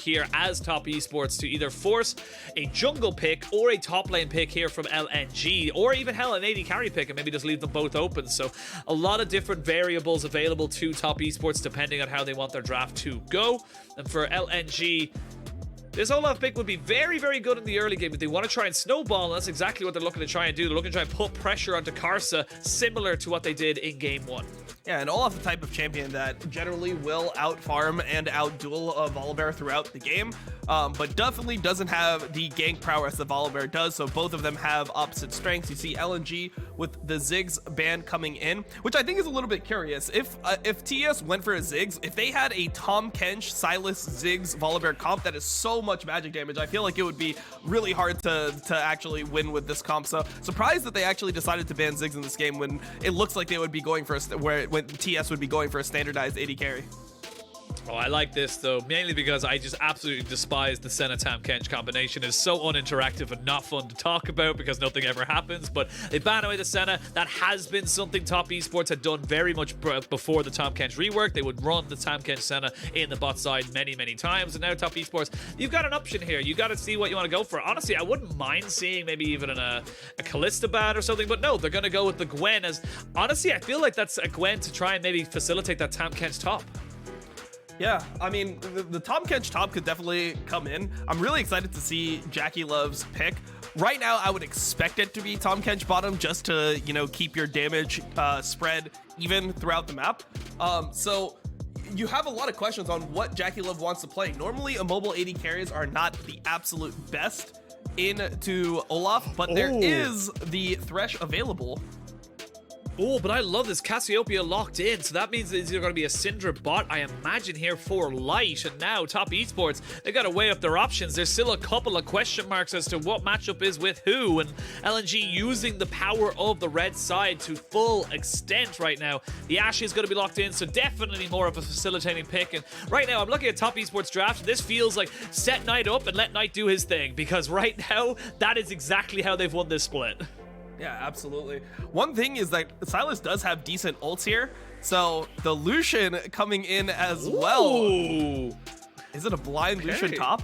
here as top esports to either force a jungle pick or a top lane pick here from LNG, or even hell an AD carry pick and maybe just leave them both open. So a lot of different variables available to top esports depending on how they want their draft to go. And for LNG, this Olaf pick would be very, very good in the early game if they want to try and snowball, and that's exactly what they're looking to try and do. They're looking to try and put pressure onto Karsa, similar to what they did in Game 1. Yeah, and Olaf the type of champion that generally will out-farm and out-duel Volibear throughout the game, but definitely doesn't have the gank prowess that Volibear does, so both of them have opposite strengths. You see LNG with the Ziggs ban coming in, which I think is a little bit curious. If TES went for a Ziggs, if they had a Tahm, Kench, Sylas, Ziggs, Volibear comp that is so much magic damage, I feel like it would be really hard to actually win with this comp. So surprised that they actually decided to ban Ziggs in this game when it looks like they would be going for when TS would be going for a standardized AD carry. Oh, I like this though, mainly because I just absolutely despise the Senna Tahm Kench combination. It's so uninteractive and not fun to talk about because nothing ever happens, but they ban away the Senna. That has been something top esports had done very much before the Tahm Kench rework. They would run the Tahm Kench Senna in the bot side many, many times, and now top esports, you've got an option here. You got to see what you want to go for. Honestly, I wouldn't mind seeing maybe even a Kalista ban or something, but no, they're going to go with the Gwen as, honestly, I feel like that's a Gwen to try and maybe facilitate that Tahm Kench top. Yeah, I mean, the Tahm Kench top could definitely come in. I'm really excited to see JackeyLove's pick. Right now, I would expect it to be Tahm Kench bottom just to, you know, keep your damage spread even throughout the map. So you have a lot of questions on what JackeyLove wants to play. Normally, mobile AD carries are not the absolute best into Olaf, but there is the Thresh available. Oh, but I love this Cassiopeia locked in, so that means it's either going to be a Syndra bot, I imagine, here for Light, and now top esports, they've got to weigh up their options. There's still a couple of question marks as to what matchup is with who, and LNG using the power of the red side to full extent right now. The Ashe is going to be locked in, so definitely more of a facilitating pick, and right now I'm looking at top esports draft, this feels like set Knight up and let Knight do his thing, because right now, that is exactly how they've won this split. Yeah, absolutely. One thing is that Sylas does have decent ults here, so the Lucian coming in as well. Is it a blind Lucian top?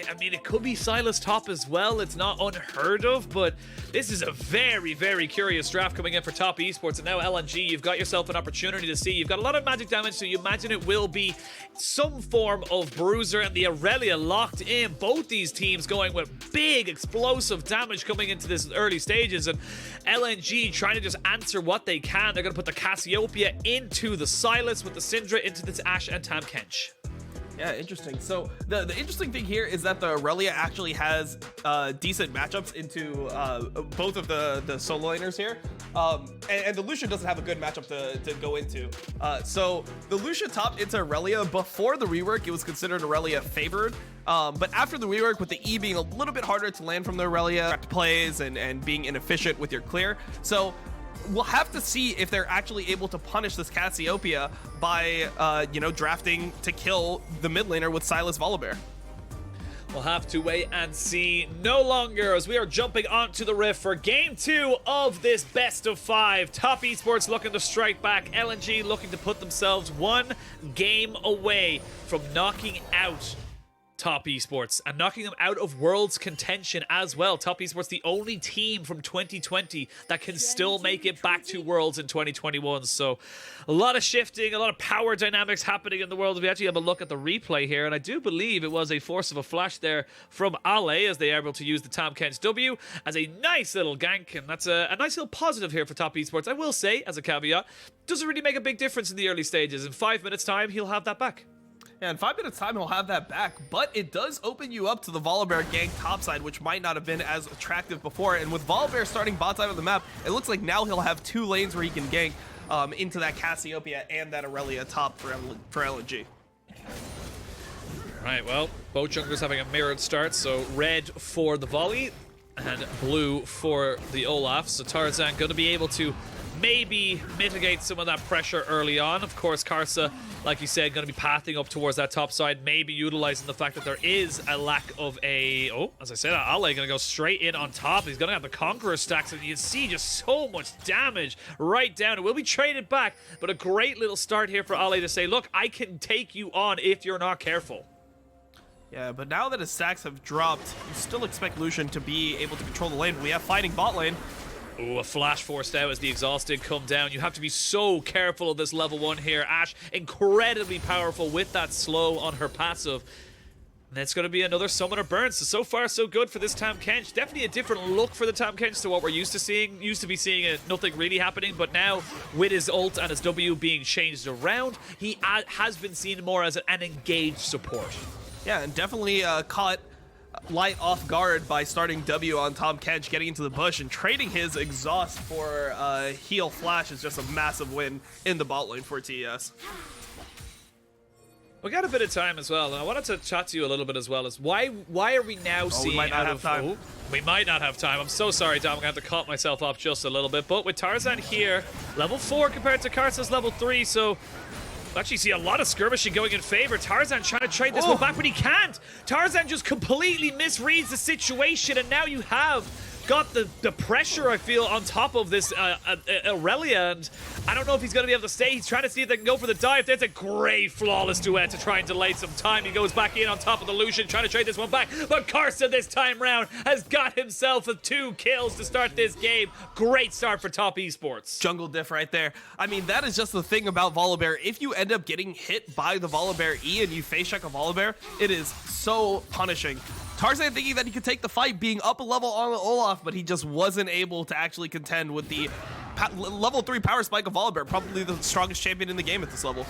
I mean, it could be Sylas top as well. It's not unheard of, but this is a very, very curious draft coming in for top esports. And now LNG, you've got yourself an opportunity to see. You've got a lot of magic damage, so you imagine it will be some form of bruiser, and the Irelia locked in. Both these teams going with big explosive damage coming into this early stages, and LNG trying to just answer what they can. They're going to put the Cassiopeia into the Sylas with the Syndra into this Ashe and Tahm Kench. Yeah, interesting. So the interesting thing here is that the Irelia actually has decent matchups into both of the solo laners here. And the Lucian doesn't have a good matchup to go into. So the Lucian top into Irelia. Before the rework, it was considered Irelia favored. But after the rework, with the E being a little bit harder to land from the Irelia, plays and being inefficient with your clear. So we'll have to see if they're actually able to punish this Cassiopeia by, you know, drafting to kill the mid laner with Sylas Volibear. We'll have to wait and see no longer as we are jumping onto the Rift for Game 2 of this best of 5. Top esports looking to strike back. LNG looking to put themselves one game away from knocking out top esports and knocking them out of Worlds contention as well. Top esports, the only team from 2020 that can still make it back to Worlds in 2021. So a lot of shifting, a lot of power dynamics happening in the world. We actually have a look at the replay here, and I do believe it was a force of a flash there from AShe as they are able to use the Tahm Kench W as a nice little gank, and that's a nice little positive here for top esports. I will say, as a caveat, doesn't really make a big difference in the early stages. In 5 minutes time, he'll have that back. Yeah, in 5 minutes time, he'll have that back, but it does open you up to the Volibear gank topside, which might not have been as attractive before. And with Volibear starting bot side of the map, it looks like now he'll have 2 lanes where he can gank into that Cassiopeia and that Irelia top for LNG. Right, well, both junglers having a mirrored start, so red for the volley and blue for the Olaf. So Tarzan going to be able to maybe mitigate some of that pressure early on. Of course, Karsa, like you said, going to be pathing up towards that top side, maybe utilizing the fact that there is a lack of a... Oh, as I said, ALE going to go straight in on top. He's going to have the Conqueror stacks, and you see just so much damage right down. It will be traded back, but a great little start here for ALE to say, look, I can take you on if you're not careful. Yeah, but now that his stacks have dropped, you still expect Lucian to be able to control the lane. We have fighting bot lane. Ooh, a flash forced out as the exhaust did come down. You have to be so careful of this level 1 here. Ashe, incredibly powerful with that slow on her passive. And it's going to be another summoner burn. So far, so good for this Tahm Kench. Definitely a different look for the Tahm Kench to what we're used to seeing. Used to be seeing nothing really happening, but now with his ult and his W being changed around, he has been seen more as an engaged support. Yeah, and definitely caught light off guard by starting W on Tahm Kench, getting into the bush and trading his exhaust for heal flash is just a massive win in the bot lane for TES. We got a bit of time as well, and I wanted to chat to you a little bit as well as why are we now seeing we might not have time. We might not have time. I'm so sorry, Dom. I'm going to have to cut myself off just a little bit. But with Tarzan here, level 4 compared to Karsa's level 3, so we actually see a lot of skirmishing going in favor. Tarzan trying to trade this one back, but he can't. Tarzan just completely misreads the situation, and now you have got the pressure, I feel, on top of this Irelia, and I don't know if he's going to be able to stay. He's trying to see if they can go for the dive. There's a great flawless duet to try and delay some time. He goes back in on top of the Lucian, trying to trade this one back, but Karsa this time round has got himself 2 kills to start this game. Great start for Top Esports. Jungle diff right there. I mean, that is just the thing about Volibear. If you end up getting hit by the Volibear E and you face check a Volibear, it is so punishing. Tarzan thinking that he could take the fight, being up a level on Olaf, but he just wasn't able to actually contend with the level 3 power spike of Volibear, probably the strongest champion in the game at this level.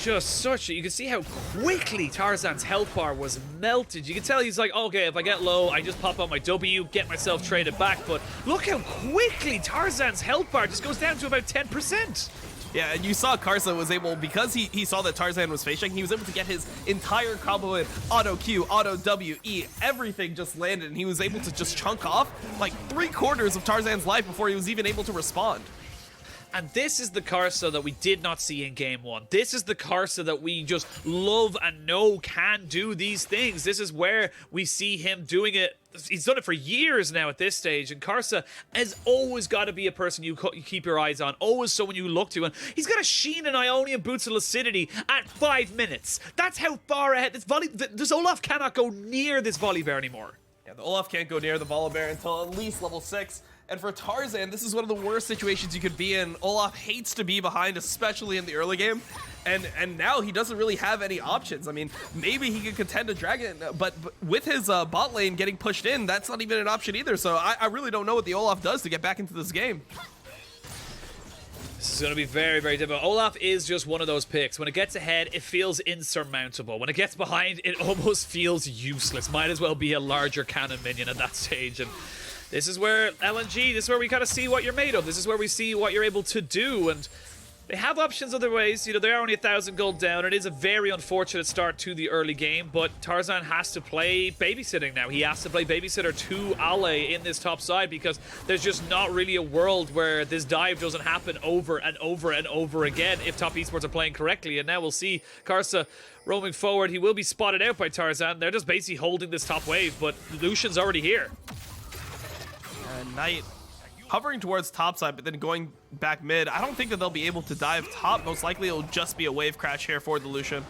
Just you can see how quickly Tarzan's health bar was melted. You can tell he's like, okay, if I get low, I just pop on my W, get myself traded back, but look how quickly Tarzan's health bar just goes down to about 10%. Yeah, and you saw Karsa was able, because he saw that Tarzan was face checking, he was able to get his entire combo in. Auto Q, auto W, E, everything just landed, and he was able to just chunk off like 3/4 of Tarzan's life before he was even able to respond. And this is the Karsa that we did not see in Game 1. This is the Karsa that we just love and know can do these things. This is where we see him doing it. He's done it for years now at this stage, and Karsa has always got to be a person you keep your eyes on, always someone you look to, and he's got a Sheen and Ionian Boots of Lucidity at 5 minutes. That's how far ahead. This Olaf cannot go near this Volibear anymore. Yeah, the Olaf can't go near the Volibear until at least level 6. And for Tarzan, this is one of the worst situations you could be in. Olaf hates to be behind, especially in the early game. And now he doesn't really have any options. I mean, maybe he could contend a dragon, but with his bot lane getting pushed in, that's not even an option either. So I really don't know what the Olaf does to get back into this game. This is going to be very, very difficult. Olaf is just one of those picks. When it gets ahead, it feels insurmountable. When it gets behind, it almost feels useless. Might as well be a larger cannon minion at that stage. And this is where LNG, this is where we kind of see what you're made of. This is where we see what you're able to do. And they have options other ways. You know, they are only 1,000 gold down. It is a very unfortunate start to the early game, but Tarzan has to play babysitting now. He has to play babysitter to ALE in this top side because there's just not really a world where this dive doesn't happen over and over and over again if Top Esports are playing correctly. And now we'll see Karsa roaming forward. He will be spotted out by Tarzan. They're just basically holding this top wave, but Lucian's already here. Knight hovering towards top side, but then going back mid. I don't think that they'll be able to dive top. Most likely it'll just be a wave crash here for the Lucian.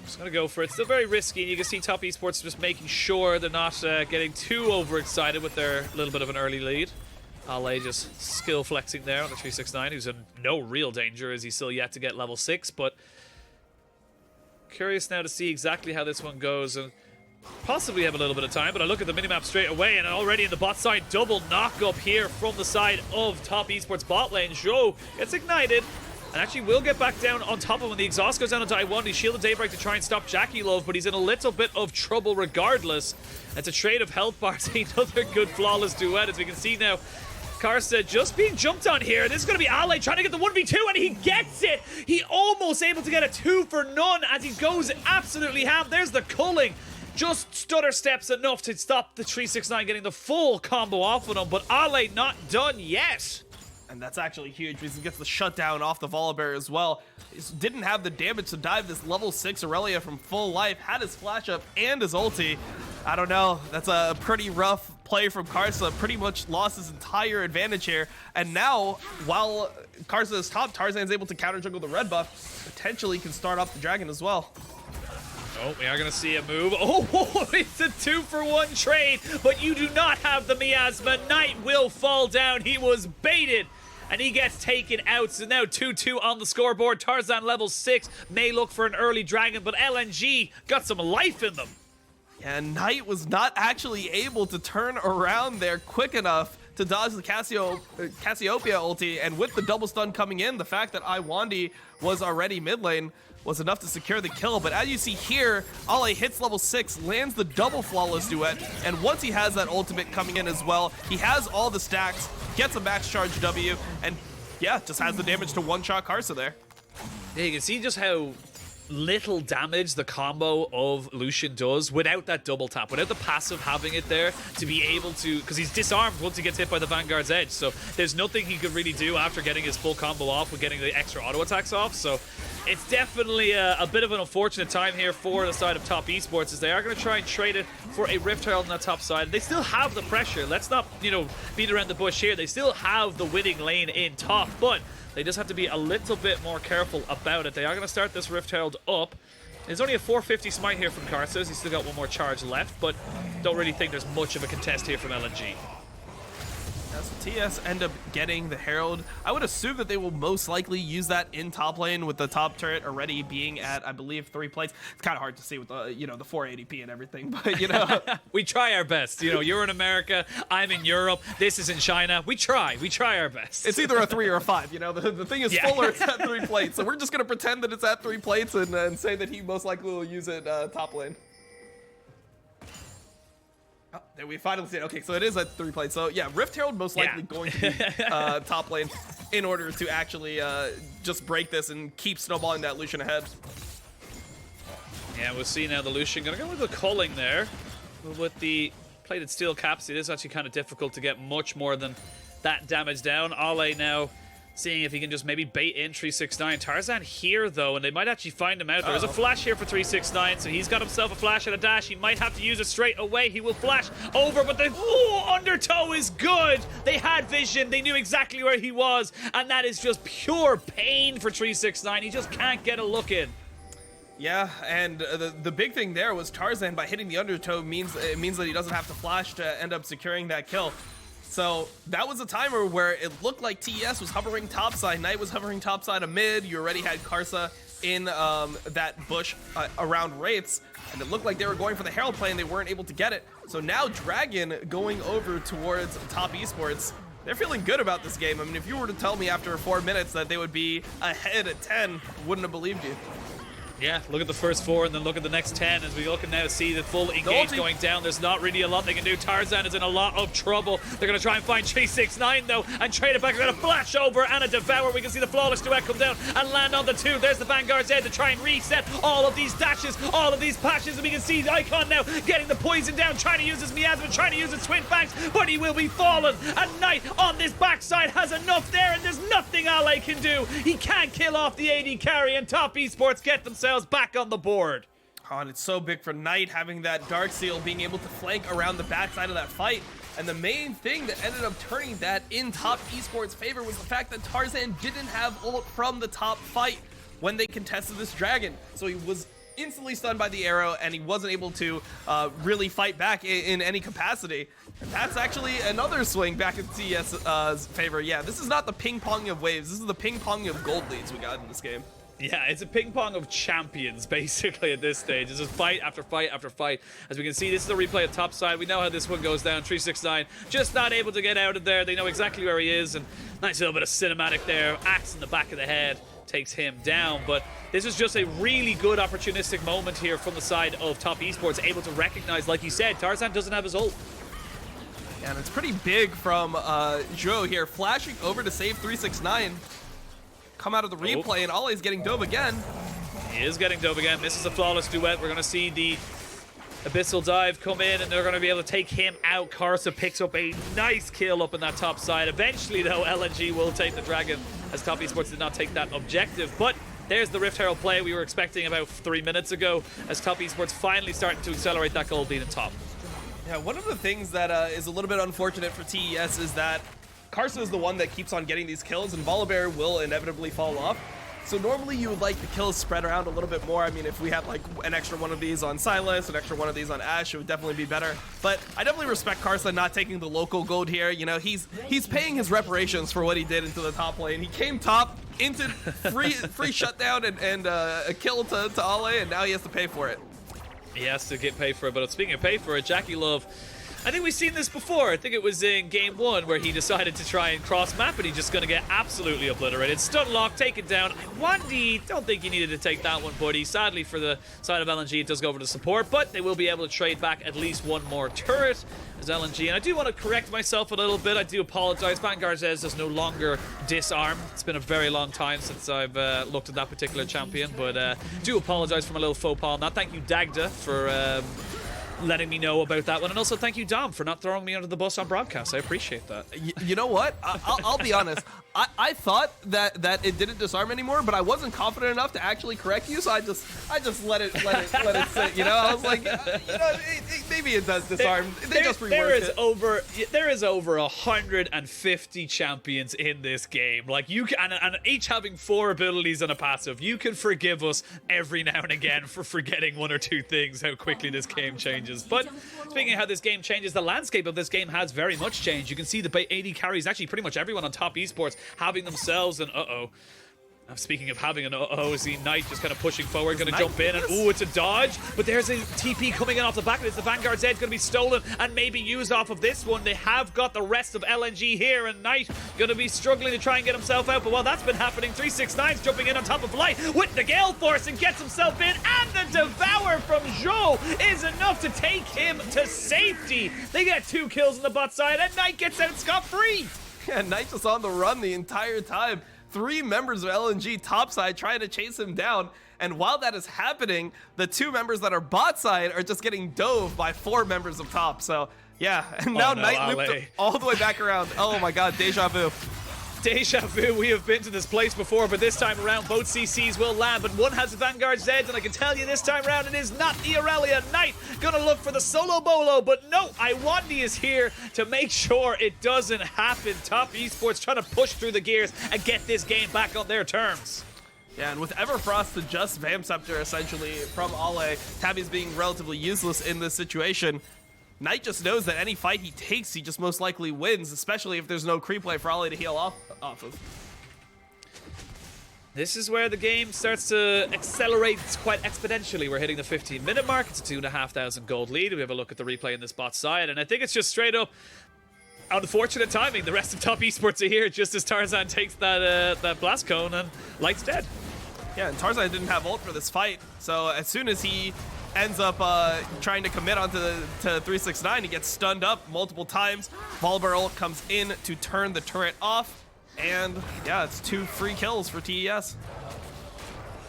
Just gonna go for it. Still very risky, and you can see Top Esports just making sure they're not getting too overexcited with their little bit of an early lead. ALE just skill flexing there on the 369, who's in no real danger as he's still yet to get level 6, but curious now to see exactly how this one goes. And possibly have a little bit of time, but I look at the minimap straight away, and already in the bot side, double knock up here from the side of Top Esports bot lane. Zhuo gets ignited, and actually will get back down on top of him when the exhaust goes down onto Iwandi. He shielded Daybreak to try and stop JackeyLove, but he's in a little bit of trouble regardless. It's a trade of health bars, another good flawless duet, as we can see now. Karsa just being jumped on here. This is going to be ALE trying to get the 1v2, and he gets it! He almost able to get a 2 for none as he goes absolutely ham. There's the culling. just stutter steps enough to stop the 369 getting the full combo off of him, but ALe not done yet. And that's actually huge because he gets the shutdown off the Volibear as well. He didn't have the damage to dive this level 6 Irelia from full life, had his flash up and his ulti. I don't know, that's a pretty rough play from Karsa, pretty much lost his entire advantage here. And now, while Karsa is top, Tarzan's able to counter jungle the red buff, potentially can start off the dragon as well. Oh, we are going to see a move. Oh, it's a 2-for-1 trade, but you do not have the miasma. Knight will fall down. He was baited, and he gets taken out. So now 2-2 on the scoreboard. Tarzan level 6 may look for an early dragon, but LNG got some life in them. Yeah, Knight was not actually able to turn around there quick enough to dodge the Cassiopeia ulti, and with the double stun coming in, the fact that Lwandy was already mid lane was enough to secure the kill. But as you see here, ALe hits level 6, lands the double flawless duet, and once he has that ultimate coming in as well, he has all the stacks, gets a max charge W, and yeah, just has the damage to one-shot Karsa there. Yeah, you can see just how little damage the combo of Lucian does without that double tap, without the passive having it there to be able to, because he's disarmed once he gets hit by the Vanguard's edge, so there's nothing he could really do after getting his full combo off with getting the extra auto attacks off. So it's definitely a bit of an unfortunate time here for the side of Top Esports, as they are going to try and trade it for a Rift Herald on that top side. They still have the pressure. Let's not, beat around the bush here. They still have the winning lane in top, but they just have to be a little bit more careful about it. They are going to start this Rift Herald up. There's only a 450 smite here from Karsa. He's still got one more charge left, but don't really think there's much of a contest here from LNG. So TS end up getting the Herald. I would assume that they will most likely use that in top lane with the top turret already being at, I believe, 3 plates. It's kind of hard to see with the, the 480p and everything, but we try our best. You're in America, I'm in Europe, this is in China. We try our best. It's either a 3 or a 5. The thing is full or it's at 3 plates. So we're just gonna pretend that it's at 3 plates and say that he most likely will use it top lane. Oh, there we finally see it. Okay, so it is at 3 plates. So yeah, Rift Herald most likely going to be top lane in order to actually just break this and keep snowballing that Lucian ahead. Yeah, we'll see now the Lucian gonna go with the culling there. With the plated steel caps, it is actually kind of difficult to get much more than that damage down. ALe now seeing if he can just maybe bait in 369. Tarzan here, though, and they might actually find him out. There is a flash here for 369, so he's got himself a flash and a dash. He might have to use it straight away. He will flash over, but the undertow is good. They had vision. They knew exactly where he was, and that is just pure pain for 369. He just can't get a look in. Yeah, and the big thing there was Tarzan, by hitting the undertow, means that he doesn't have to flash to end up securing that kill. So that was a timer where it looked like TES was hovering topside, Knight was hovering topside of mid, you already had Karsa in that bush around Wraiths, and it looked like they were going for the Herald play and they weren't able to get it. So now Dragon going over towards Top Esports, they're feeling good about this game. I mean, if you were to tell me after 4 minutes that they would be ahead at 10, wouldn't have believed you. Yeah, look at the first 4 and then look at the next 10 as we look and now see the full engage going down. There's not really a lot they can do. Tarzan is in a lot of trouble. They're going to try and find 369 though and trade it back. They're going to flash over and a devour. We can see the flawless duet come down and land on the 2. There's the Vanguard's head to try and reset all of these dashes, all of these pashes, and we can see Icon now getting the poison down, trying to use his miasma, trying to use his twin fangs, but he will be fallen. And Knight on this backside has enough there, and there's nothing ALe can do. He can't kill off the AD carry, and Top Esports get themselves back on the board. Oh, and it's so big for Knight having that Dark Seal, being able to flank around the backside of that fight. And the main thing that ended up turning that in Top Esports' favor was the fact that Tarzan didn't have ult from the top fight when they contested this dragon. So he was instantly stunned by the arrow and he wasn't able to really fight back in any capacity. And that's actually another swing back in TES's favor. Yeah, this is not the ping-pong of waves. This is the ping-pong of gold leads we got in this game. Yeah, it's a ping pong of champions, basically, at this stage. It's just fight after fight after fight. As we can see, this is a replay of top side. We know how this one goes down. 369 just not able to get out of there. They know exactly where he is, and nice little bit of cinematic there. Axe in the back of the head takes him down, but this is just a really good opportunistic moment here from the side of Top Esports, able to recognize, like you said, Tarzan doesn't have his ult. And it's pretty big from Zhuo here, flashing over to save 369. Come out of the replay, and ALe's getting dove again. He is getting dove again. Misses a flawless duet. We're going to see the Abyssal Dive come in, and they're going to be able to take him out. Karsa picks up a nice kill up in that top side. Eventually, though, LNG will take the Dragon, as Top Esports did not take that objective. But there's the Rift Herald play we were expecting about 3 minutes ago, as Top Esports finally starting to accelerate that gold lead in top. Yeah, one of the things that is a little bit unfortunate for TES is that Karsa is the one that keeps on getting these kills, and Volibear will inevitably fall off. So normally you would like the kills spread around a little bit more. I mean, if we had like an extra one of these on Sylas, an extra one of these on AShe, it would definitely be better. But I definitely respect Karsa not taking the local gold here. You know, he's paying his reparations for what he did into the top lane. He came top into free shutdown and a kill to Ale, and now he has to pay for it. He has to get paid for it. But speaking of pay for it, JackeyLove, I think we've seen this before. I think it was in game 1 where he decided to try and cross map, and he's just going to get absolutely obliterated. Stun lock, taken down. Lwandy, don't think he needed to take that one, buddy. Sadly for the side of LNG, it does go over to support, but they will be able to trade back at least one more turret as LNG. And I do want to correct myself a little bit. I do apologize. Vanguard says does no longer disarm. It's been a very long time since I've looked at that particular champion, but do apologize for my little faux pas on that. Thank you, Dagda, for letting me know about that one, and also thank you, Dom, for not throwing me under the bus on broadcast. I appreciate that. You know what? I'll be honest. I thought that it didn't disarm anymore, but I wasn't confident enough to actually correct you, so I just let it sit. You know, I was like, maybe it does disarm. They just reworked it. There is over 150 champions in this game. Like you can, and each having 4 abilities and a passive. You can forgive us every now and again for forgetting 1 or 2 things. How quickly this game changes. But speaking of how this game changes, the landscape of this game has very much changed. You can see the AD carries, actually pretty much everyone on Top Esports having themselves an speaking of having an see Knight just kind of pushing forward, going to jump in, and it's a dodge, but there's a TP coming in off the back of it. The Vanguard's Edge going to be stolen and maybe used off of this one. They have got the rest of LNG here, and Knight going to be struggling to try and get himself out, but while that's been happening, 369's jumping in on top of Light with the Gale Force and gets himself in, and the Devour from Zhuo is enough to take him to safety. They get 2 kills on the bot side, and Knight gets out scot-free. Yeah, Knight just on the run the entire time. 3 members of LNG topside trying to chase him down, and while that is happening, the 2 members that are bot side are just getting dove by 4 members of top. So yeah, and now Knight looped all the way back around. Oh my god, deja vu. Deja vu, we have been to this place before, but this time around both CCs will land, but one has the Vanguard's Edge, and I can tell you this time around it is not the Irelia. Knight gonna look for the solo bolo, but no, IWDominate is here to make sure it doesn't happen. Top Esports trying to push through the gears and get this game back on their terms. Yeah, and with Everfrost to just Vamp Scepter essentially from Ale, Tabby's being relatively useless in this situation. Knight just knows that any fight he takes, he just most likely wins, especially if there's no creep play for Ale to heal off of. This is where the game starts to accelerate quite exponentially. We're hitting the 15-minute mark. It's a 2,500 gold lead. We have a look at the replay in this bot side, and I think it's just straight up unfortunate timing. The rest of Top Esports are here just as Tarzan takes that blast cone, and Light's dead. Yeah, and Tarzan didn't have ult for this fight, so as soon as he ends up trying to commit onto to 369, he gets stunned up multiple times. Volibear ult comes in to turn the turret off, and yeah, it's 2 free kills for TES.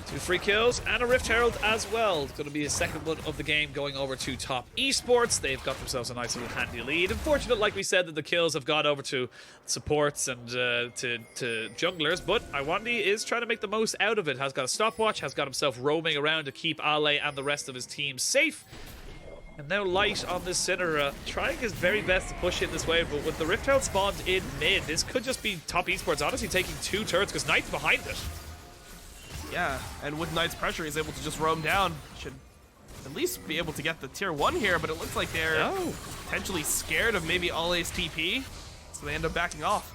2 free kills and a Rift Herald as well. It's going to be a second one of the game going over to Top Esports. They've got themselves a nice little handy lead. Unfortunate, like we said, that the kills have gone over to supports and to junglers, but IWDominate is trying to make the most out of it. Has got a stopwatch, has got himself roaming around to keep Ale and the rest of his team safe. And now Light on this Syndra, trying his very best to push it this way, but with the Rift Herald spawned in mid, this could just be Top Esports honestly taking 2 turrets because Knight's behind it. Yeah, and with Knight's pressure, he's able to just roam down. Should at least be able to get the tier 1 here, but it looks like they're potentially scared of maybe Ale's TP, so they end up backing off.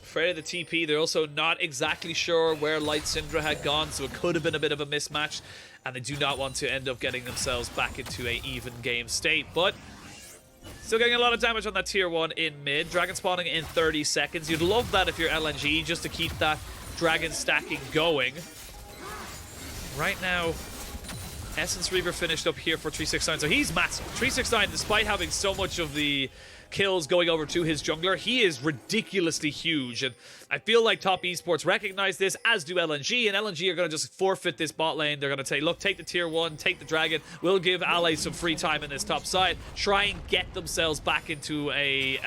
Afraid of the TP. They're also not exactly sure where Light Syndra had gone, so it could have been a bit of a mismatch, and they do not want to end up getting themselves back into a even game state, but still getting a lot of damage on that tier 1 in mid. Dragon spawning in 30 seconds. You'd love that if you're LNG, just to keep that dragon stacking going. Right now, Essence Reaver finished up here for 369, so he's massive. 369, despite having so much of the kills going over to his jungler, he is ridiculously huge, and I feel like Top Esports recognize this, as do LNG, and LNG are going to just forfeit this bot lane. They're going to say, look, take the tier 1, take the dragon, we'll give ALE some free time in this top side, try and get themselves back into a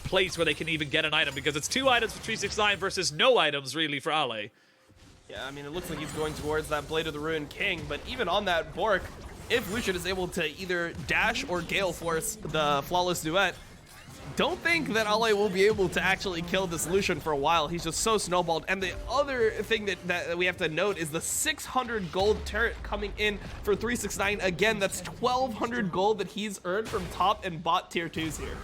place where they can even get an item, because it's 2 items for 369 versus no items really for ALE. Yeah, I mean, it looks like he's going towards that Blade of the Ruined King, but even on that Bork, if Lucian is able to either dash or Gale Force the Flawless Duet, don't think that Ale will be able to actually kill this Lucian for a while. He's just so snowballed. And the other thing that we have to note is the 600 gold turret coming in for 369. Again, that's 1,200 gold that he's earned from top and bot tier 2s here.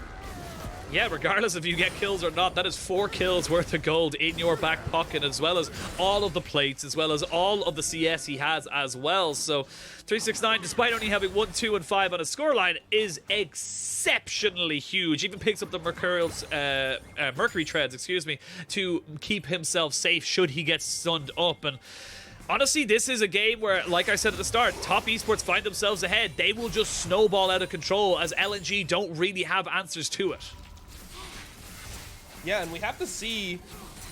Yeah, regardless if you get kills or not, that is 4 kills worth of gold in your back pocket, as well as all of the plates, as well as all of the CS he has as well. So 369, despite only having 1, 2, and 5 on his scoreline, is exceptionally huge. Even picks up the Mercury Treads, excuse me, to keep himself safe should he get stunned up. And honestly, this is a game where, like I said at the start, Top Esports find themselves ahead. They will just snowball out of control as LNG don't really have answers to it. Yeah, and we have to see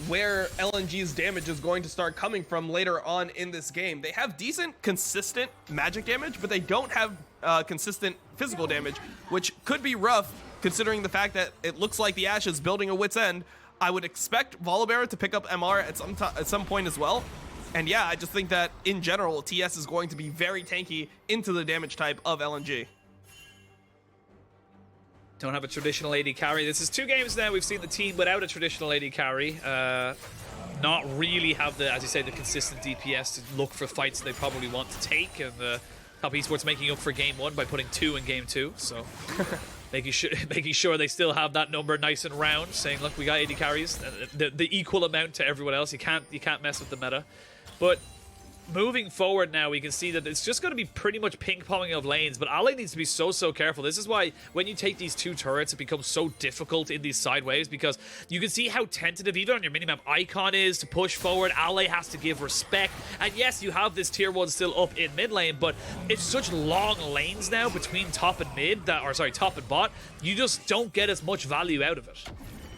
where LNG's damage is going to start coming from later on in this game. They have decent, consistent magic damage, but they don't have consistent physical damage, which could be rough considering the fact that it looks like the Ashe is building a wit's end. I would expect Volibear to pick up MR at some point as well. And yeah, I just think that in general, TS is going to be very tanky into the damage type of LNG. Don't have a traditional AD carry. This is 2 games now we've seen the team without a traditional AD carry. Not really have the, as you say, the consistent DPS to look for fights they probably want to take. And Top Esports making up for game 1 by putting 2 in game 2. So making sure they still have that number nice and round, saying, look, we got AD carries, the equal amount to everyone else. You can't mess with the meta. But moving forward now, we can see that it's just going to be pretty much ping-ponging of lanes, but Ale needs to be so careful. This is why when you take these 2 turrets, it becomes so difficult in these sideways, because you can see how tentative, even on your minimap icon, is to push forward. Ale has to give respect, and yes, you have this tier 1 still up in mid lane, but it's such long lanes now between top and mid, top and bot, you just don't get as much value out of it.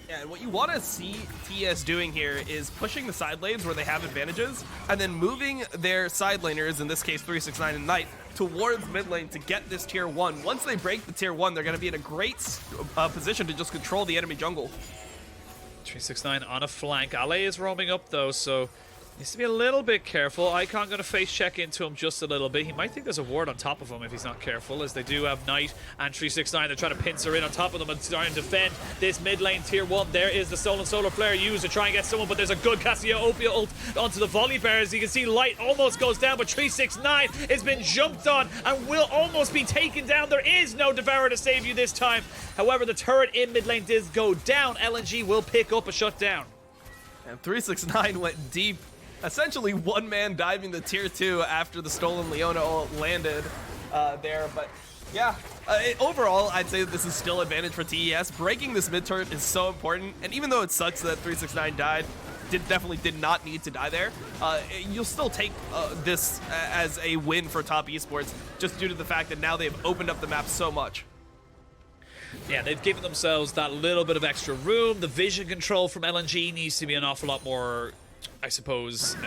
Yeah, and what you want to see TES doing here is pushing the side lanes where they have advantages, and then moving their side laners, in this case 369 and Knight, towards mid lane to get this tier 1. Once they break the tier 1, they're going to be in a great position to just control the enemy jungle. 369 on a flank. Ale is roaming up though, so needs to be a little bit careful. Icon going to face check into him just a little bit. He might think there's a ward on top of him if he's not careful, as they do have Knight and 369. They're trying to pincer in on top of them and try and defend this mid lane tier 1. There is the stolen solar flare used to try and get someone, but there's a good Cassiopeia ult onto the Volibear. As you can see, Light almost goes down, but 369 has been jumped on and will almost be taken down. There is no Devourer to save you this time. However, the turret in mid lane did go down. LNG will pick up a shutdown. And 369 went deep, essentially one-man diving the tier 2 after the stolen Leona landed there. But yeah, overall, I'd say that this is still advantage for TES. Breaking this mid turret is so important, and even though it sucks that 369 died, definitely did not need to die there, you'll still take this as a win for Top Esports, just due to the fact that now they've opened up the map so much. Yeah, they've given themselves that little bit of extra room. The vision control from LNG needs to be an awful lot more, I suppose,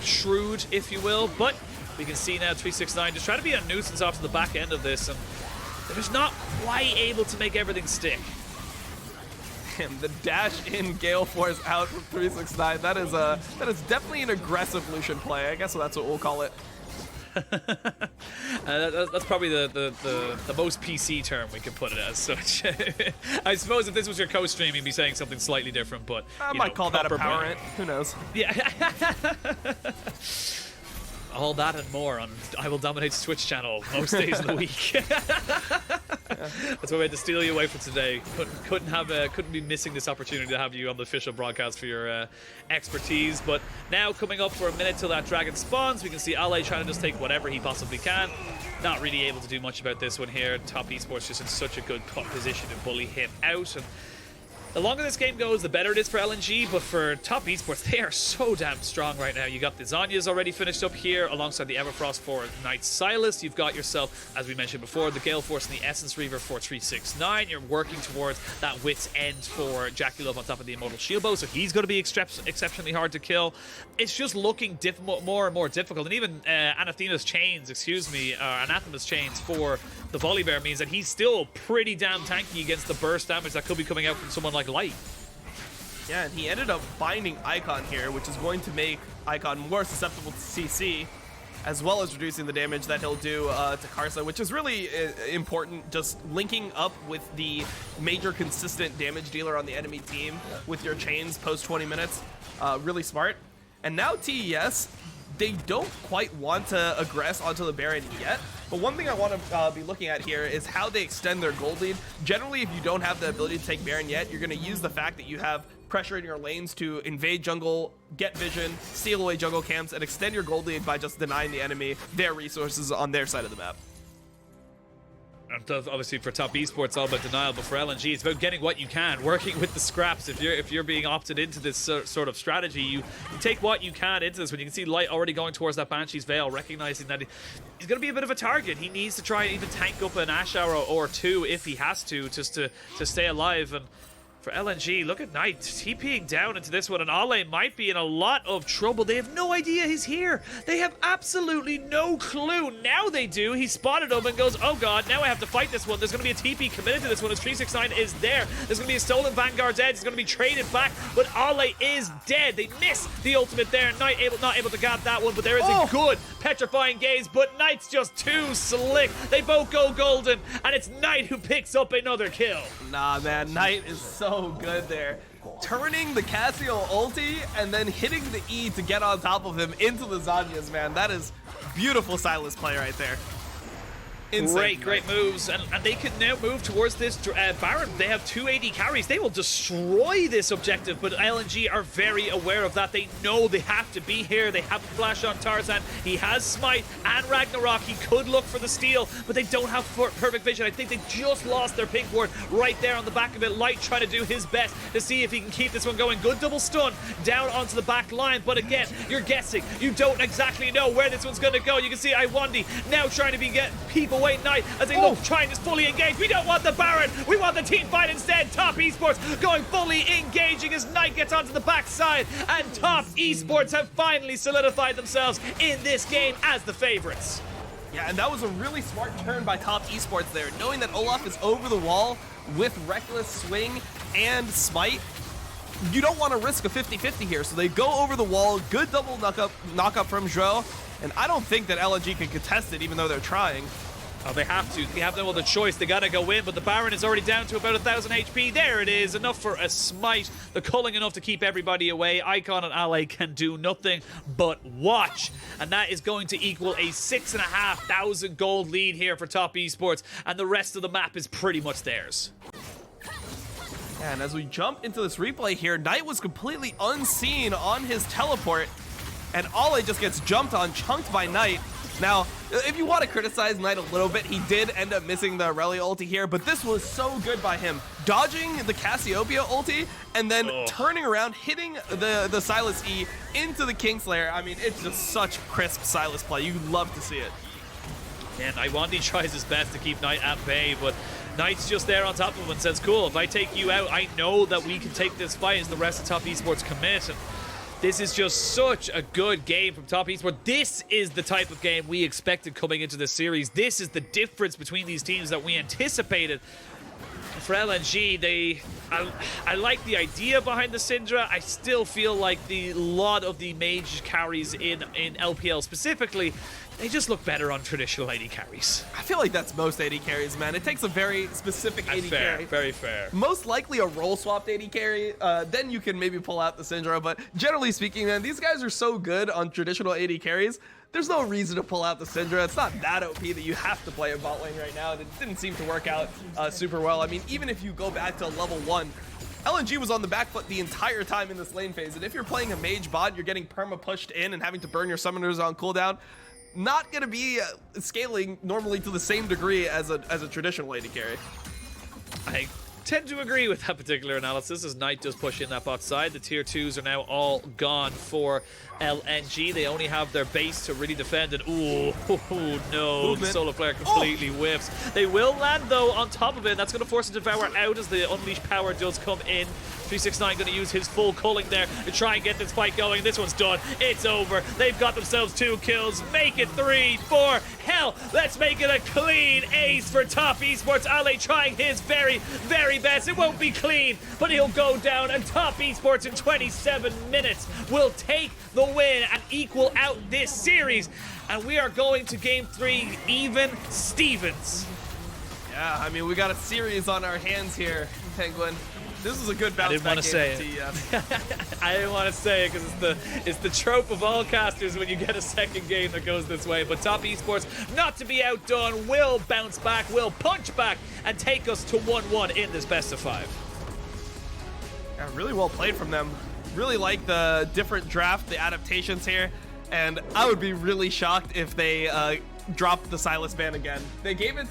shrewd, if you will, but we can see now 369 just trying to be a nuisance off to the back end of this, and they're just not quite able to make everything stick. And the dash in Gale Force out from 369, that is definitely an aggressive Lucian play. I guess that's what we'll call it. That's probably the most PC term we can put it as such. I suppose if this was your co-stream, you'd be saying something slightly different, but I might call that a power int. Who knows? Yeah. All that and more on IWDominate's Twitch channel most days of the week. That's why we had to steal you away for today. Couldn't be missing this opportunity to have you on the official broadcast for your expertise. But now coming up for a minute till that dragon spawns, we can see Ale trying to just take whatever he possibly can. Not really able to do much about this one here. Top Esports just in such a good position to bully him out. And The longer this game goes, the better it is for LNG, but for top esports, they are so damn strong right now. You got the Zhonya's already finished up here, alongside the Everfrost for Knight Sylas. You've got yourself, as we mentioned before, the Gale Force and the Essence Reaver for 369. You're working towards that wit's end for JackeyLove on top of the Immortal Shield Bow, so he's going to be exceptionally hard to kill. It's just looking more and more difficult, and even Anathema's chains for the Volibear means that he's still pretty damn tanky against the burst damage that could be coming out from someone like Light. Yeah, and he ended up binding Icon here, which is going to make Icon more susceptible to CC, as well as reducing the damage that he'll do to Karsa, which is really important, just linking up with the major consistent damage dealer on the enemy team with your chains post 20 minutes. Really smart. And now TES, they don't quite want to aggress onto the Baron yet, but one thing I want to be looking at here is how they extend their gold lead. Generally, if you don't have the ability to take Baron yet, you're going to use the fact that you have pressure in your lanes to invade jungle, get vision, steal away jungle camps, and extend your gold lead by just denying the enemy their resources on their side of the map. Obviously for top esports, all about denial, but for LNG, it's about getting what you can, working with the scraps. If you're being opted into this sort of strategy, you take what you can into this. When you can see Light already going towards that Banshee's Veil, recognizing that he's going to be a bit of a target. He needs to try and even tank up an Ashe arrow or two if he has to, just to stay alive. And for LNG, look at Knight TPing down into this one, and Ale might be in a lot of trouble. They have no idea he's here. They have absolutely no clue. Now they do. He spotted him and goes, oh god, now I have to fight this one. There's going to be a TP committed to this one as 369 is there. There's going to be a stolen Vanguard's Edge. It's going to be traded back, but Ale is dead. They miss the ultimate there. Knight not able to grab that one, but there is a good petrifying gaze, but Knight's just too slick. They both go golden, and it's Knight who picks up another kill. Nah, man, Knight is so good there. Turning the Cassio ulti and then hitting the E to get on top of him into the Zhonya's, man. That is beautiful Sylas play right there. Insane. Great moves, and they can now move towards this Baron. They have 2 AD carries. They will destroy this objective, but LNG are very aware of that. They know they have to be here. They have to flash on Tarzan. He has Smite and Ragnarok. He could look for the steal, but they don't have perfect vision. I think they just lost their pink ward right there on the back of it. Light trying to do his best to see if he can keep this one going. Good double stun down onto the back line, but again, you're guessing. You don't exactly know where this one's going to go. You can see Lwandy now trying to get people away Knight as they look trying to fully engage. We don't want the Baron. We want the team fight instead. Top Esports going fully engaging as Knight gets onto the backside, and Top Esports have finally solidified themselves in this game as the favorites. Yeah, and that was a really smart turn by Top Esports there, knowing that Olaf is over the wall with Reckless Swing and Smite. You don't want to risk a 50-50 here, so they go over the wall. Good double knock-up from Zhuo, and I don't think that LNG can contest it, even though they're trying. Oh, they have to. They have no other choice. They gotta go in, but the Baron is already down to about 1,000 HP. There it is. Enough for a smite. The culling enough to keep everybody away. Icon and Ale can do nothing but watch. And that is going to equal a 6,500 gold lead here for Top Esports. And the rest of the map is pretty much theirs. Yeah, and as we jump into this replay here, Knight was completely unseen on his teleport, and Ale just gets jumped on, chunked by Knight. Now, if you want to criticize Knight a little bit, he did end up missing the Irelia ulti here, but this was so good by him. Dodging the Cassiopeia ulti and then turning around, hitting the Sylas E into the Kingslayer. I mean, it's just such crisp Sylas play. You love to see it. And Lwandy tries his best to keep Knight at bay, but Knight's just there on top of him and says, cool, if I take you out, I know that we can take this fight as the rest of Top Esports commit. And this is just such a good game from Top Esports. This is the type of game we expected coming into this series. This is the difference between these teams that we anticipated. For LNG, I like the idea behind the Syndra. I still feel like the lot of the mage carries in LPL specifically, they just look better on traditional AD carries. I feel like that's most AD carries, man. It takes a very specific AD carry. Very fair. Most likely a role-swapped AD carry. Then you can maybe pull out the Syndra. But generally speaking, man, these guys are so good on traditional AD carries. There's no reason to pull out the Syndra. It's not that OP that you have to play a bot lane right now. It didn't seem to work out super well. I mean, even if you go back to level 1, LNG was on the back foot the entire time in this lane phase. And if you're playing a mage bot, you're getting perma pushed in and having to burn your summoners on cooldown. Not going to be scaling normally to the same degree as a traditional AD carry. tend to agree with that particular analysis, as Knight does push in that bot side. The tier 2s are now all gone for LNG. They only have their base to really defend, and ooh, no, the solar flare completely whiffs. They will land, though, on top of it. That's going to force a Devour out as the Unleashed power does come in. 369 going to use his full culling there to try and get this fight going. This one's done. It's over. They've got themselves 2 kills. Make it 3, 4. Hell, let's make it a clean ace for Top Esports. Ale trying his very, very best. It won't be clean, but he'll go down, and Top Esports in 27 minutes will take the win and equal out this series. And we are going to game 3 even Stevens. Yeah, I mean, we got a series on our hands here, Penguin. This is a good bounce back game for TES. I didn't want to say it because it's the trope of all casters when you get a second game that goes this way. But Top Esports, not to be outdone, will bounce back, will punch back, and take us to 1-1 in this best of 5. Yeah, really well played from them. Really like the different draft, the adaptations here. And I would be really shocked if they dropped the Sylas ban again. They gave it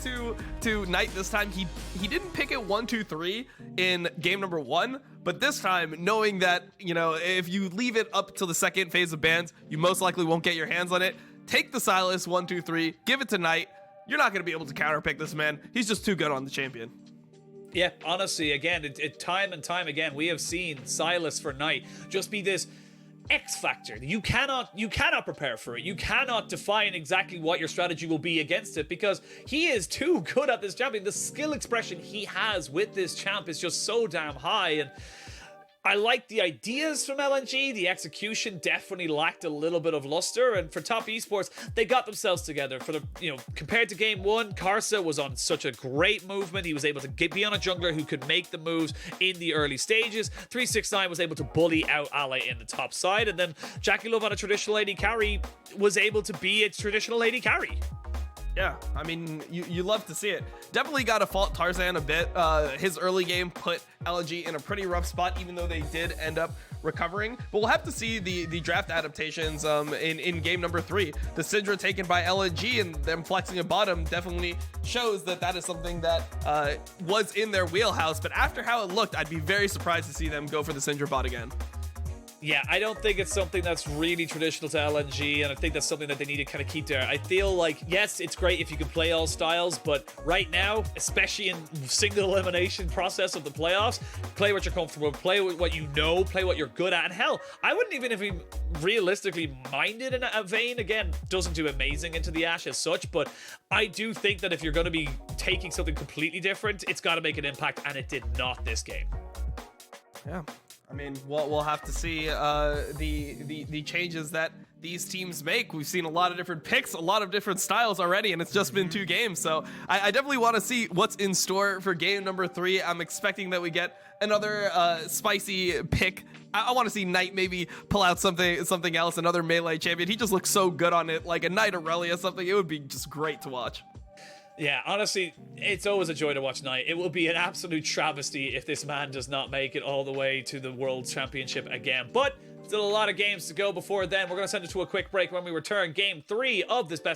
to Knight this time. He didn't pick it 1, 2, 3 in game number 1, but this time, knowing that, you know, if you leave it up to the second phase of bans, you most likely won't get your hands on it. Take the Sylas 1, 2, 3, give it to Knight. You're not going to be able to counterpick this man. He's just too good on the champion. Yeah, honestly, again, time and time again, we have seen Sylas for Knight just be this X factor. You cannot prepare for it. You cannot define exactly what your strategy will be against it, because he is too good at this champion. The skill expression he has with this champ is just so damn high, and I like the ideas from LNG. The execution definitely lacked a little bit of luster, and for Top Esports, they got themselves together. For the, you know, compared to game 1, Karsa was on such a great movement. He was able to be on a jungler who could make the moves in the early stages. 369 was able to bully out Ale in the top side, and then JackeyLove on a traditional AD carry was able to be a traditional AD carry. Yeah, I mean, you love to see it. Definitely got to fault Tarzan a bit. His early game put LNG in a pretty rough spot, even though they did end up recovering. But we'll have to see the draft adaptations in game number 3. The Syndra taken by LNG and them flexing a bottom definitely shows that is something that was in their wheelhouse. But after how it looked, I'd be very surprised to see them go for the Syndra bot again. Yeah, I don't think it's something that's really traditional to LNG, and I think that's something that they need to kind of keep there. I feel like, yes, it's great if you can play all styles, but right now, especially in single elimination process of the playoffs, play what you're comfortable with, play what you know, play what you're good at. And hell, I wouldn't even if he realistically minded in a Vayne. Again, doesn't do amazing into the Ashe as such, but I do think that if you're going to be taking something completely different, it's got to make an impact, and it did not this game. Yeah. I mean, we'll have to see the changes that these teams make. We've seen a lot of different picks, a lot of different styles already, and it's just been 2 games. So I definitely want to see what's in store for game number 3. I'm expecting that we get another spicy pick. I want to see Knight maybe pull out something else, another melee champion. He just looks so good on it, like a Knight Irelia, something. It would be just great to watch. Yeah, honestly, it's always a joy to watch Knight. It will be an absolute travesty if this man does not make it all the way to the World Championship again. But still a lot of games to go before then. We're going to send it to a quick break. When we return, game 3 of this best